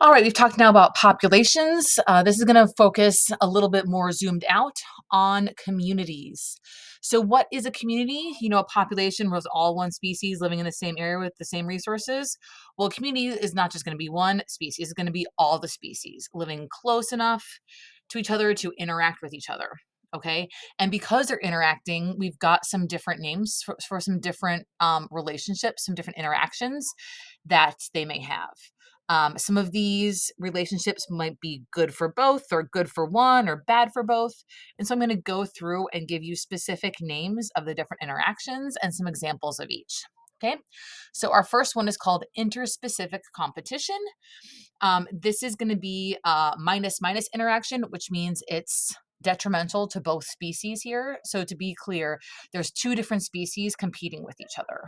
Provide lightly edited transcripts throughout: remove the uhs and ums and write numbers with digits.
All right, we've talked now about populations. This is going to focus a little bit more zoomed out on communities. So, what is a community? A population was all one species living in the same area with the same resources. Well, a community is not just going to be one species, it's going to be all the species living close enough to each other to interact with each other. Okay. And because they're interacting, we've got some different names for some different relationships, some different interactions that they may have. Some of these relationships might be good for both, or good for one, or bad for both. And so I'm going to go through and give you specific names of the different interactions and some examples of each. Okay, so our first one is called interspecific competition. This is going to be a minus minus interaction, which means it's detrimental to both species here. So to be clear, there's two different species competing with each other.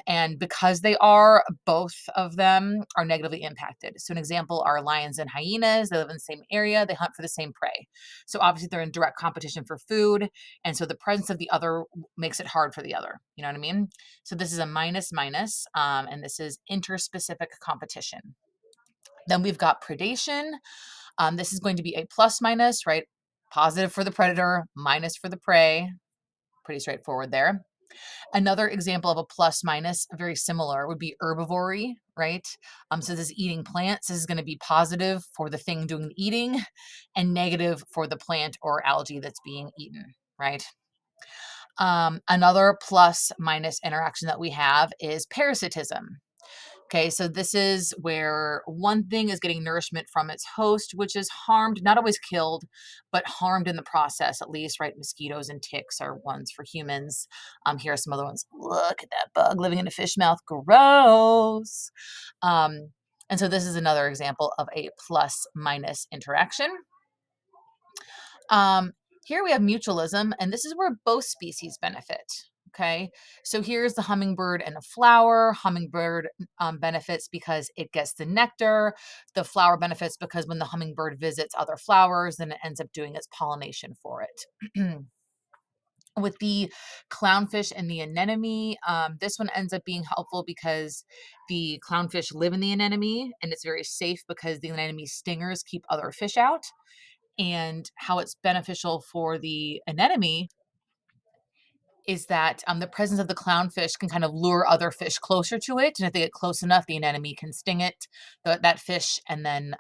And because they are, both of them are negatively impacted. So an example are lions and hyenas. They live in the same area. They hunt for the same prey. So obviously they're in direct competition for food. And so the presence of the other makes it hard for the other. You know what I mean? So this is a minus minus, and this is interspecific competition. Then we've got predation. This is going to be a plus minus, right? Positive for the predator, minus for the prey. Pretty straightforward there. Another example of a plus minus, very similar, would be herbivory, right? So this is eating plants. This is going to be positive for the thing doing the eating and negative for the plant or algae that's being eaten, right? Another plus minus interaction that we have is parasitism. Okay, so this is where one thing is getting nourishment from its host, which is harmed, not always killed, but harmed in the process, at least, right? Mosquitoes and ticks are ones for humans. Here are some other ones. Look at that bug living in a fish mouth. Gross. Um, and so this is another example of a plus minus interaction. Um, Here we have mutualism, and this is where both species benefit. Okay, so here's the hummingbird and a flower. Hummingbird benefits because it gets the nectar. The flower benefits because when the hummingbird visits other flowers, then it ends up doing its pollination for it. With the clownfish and the anemone, this one ends up being helpful because the clownfish live in the anemone, and it's very safe because the anemone stingers keep other fish out. And how it's beneficial for the anemone is that the presence of the clownfish can kind of lure other fish closer to it. And if they get close enough, the anemone can sting that fish, and then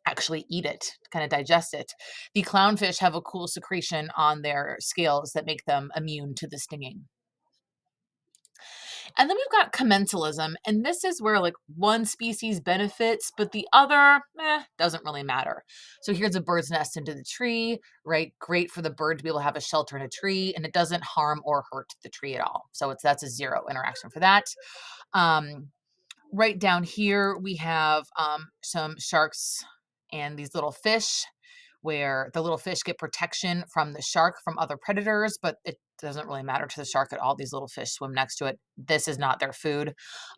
actually eat it, kind of digest it. The clownfish have a cool secretion on their scales that make them immune to the stinging. And then we've got commensalism, and this is where like one species benefits, but the other doesn't really matter. So here's a bird's nest into the tree, right? Great for the bird to be able to have a shelter in a tree, and it doesn't harm or hurt the tree at all. So that's a zero interaction for that. Um, right down here, we have some sharks and these little fish, where the little fish get protection from the shark from other predators, but it doesn't really matter to the shark at all. These little fish swim next to it. This is not their food.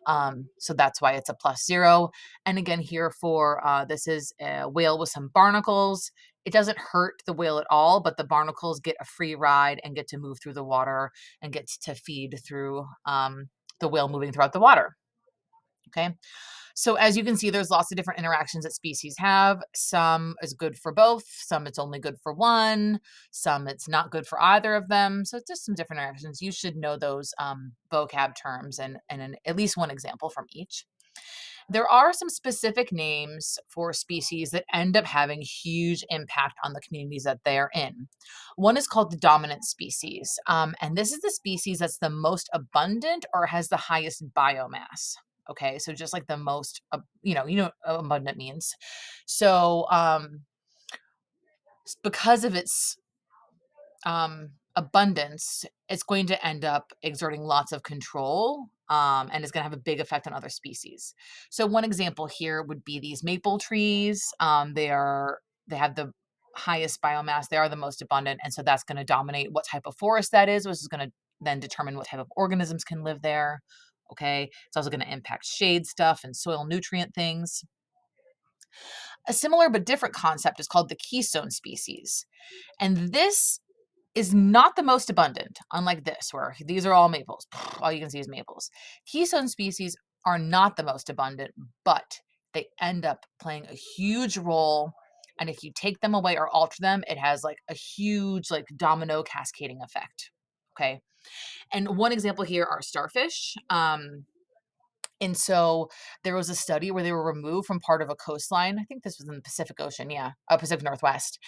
So that's why it's a plus zero. And again, here for this is a whale with some barnacles. It doesn't hurt the whale at all, but the barnacles get a free ride and get to move through the water and get to feed through the whale moving throughout the water. Okay. So as you can see, there's lots of different interactions that species have. Some is good for both, some it's only good for one, some it's not good for either of them. So it's just some different interactions. You should know those vocab terms and at least one example from each. There are some specific names for species that end up having huge impact on the communities that they're in. One is called the dominant species, and this is the species that's the most abundant or has the highest biomass. Okay, so just like the most, what abundant means. So, because of its abundance, it's going to end up exerting lots of control, and it's going to have a big effect on other species. So one example here would be these maple trees. They have the highest biomass. They are the most abundant, and so that's going to dominate what type of forest that is, which is going to then determine what type of organisms can live there. Okay, it's also going to impact shade stuff and soil nutrient things. A similar but different concept is called the keystone species. And this is not the most abundant, unlike this, where these are all maples. All you can see is maples. Keystone species are not the most abundant, but they end up playing a huge role. And if you take them away or alter them, it has like a huge like domino cascading effect. Okay. And one example here are starfish. And so there was a study where they were removed from part of a coastline. I think this was in the Pacific Ocean, yeah, Pacific Northwest.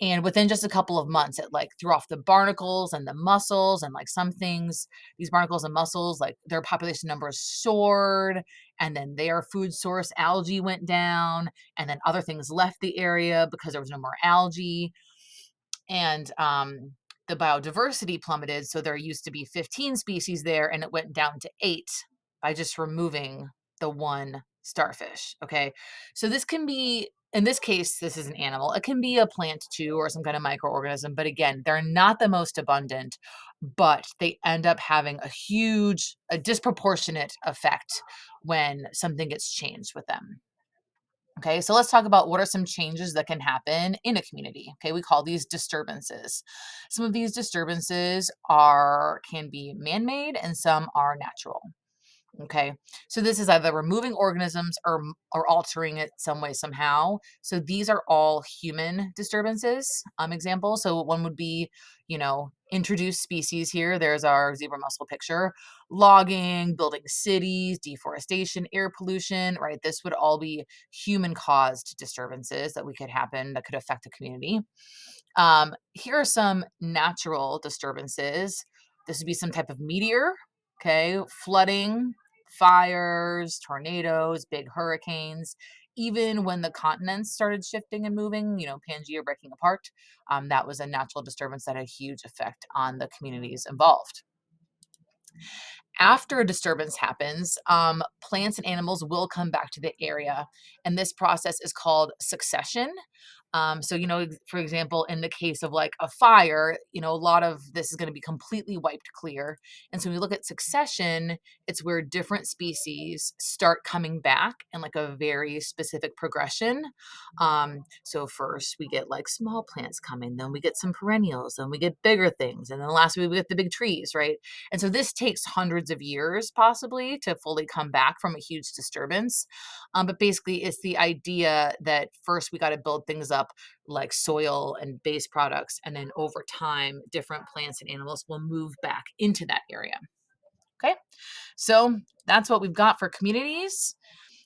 And within just a couple of months, it like threw off the barnacles and the mussels and like some things. These barnacles and mussels, like their population numbers soared, and then their food source algae went down, and then other things left the area because there was no more algae. And the biodiversity plummeted. So there used to be 15 species there, and it went down to 8 by just removing the one starfish. Okay. So this can be, in this case, this is an animal. It can be a plant too, or some kind of microorganism. But again, they're not the most abundant, but they end up having a disproportionate effect when something gets changed with them. Okay, so let's talk about what are some changes that can happen in a community. Okay, we call these disturbances. Some of these disturbances can be man-made and some are natural. Okay, so this is either removing organisms or altering it some way somehow. So these are all human disturbances. Examples. So one would be, introduced species here. There's our zebra mussel picture. Logging, building cities, deforestation, air pollution. Right, this would all be human-caused disturbances that could affect a community. Here are some natural disturbances. This would be some type of meteor, okay, flooding, fires, tornadoes, big hurricanes. Even when the continents started shifting and moving, Pangea breaking apart, that was a natural disturbance that had a huge effect on the communities involved. After a disturbance happens, plants and animals will come back to the area, and this process is called succession. So, for example, in the case of like a fire, a lot of this is going to be completely wiped clear. And so when we look at succession, it's where different species start coming back in like a very specific progression. So first we get like small plants coming, then we get some perennials, then we get bigger things, and then lastly we get the big trees, right? And so this takes hundreds of years possibly to fully come back from a huge disturbance. But basically, it's the idea that first we got to build things up like soil and base products, and then over time, different plants and animals will move back into that area. Okay, so that's what we've got for communities.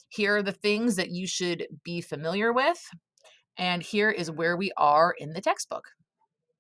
Here are the things that you should be familiar with, and here is where we are in the textbook.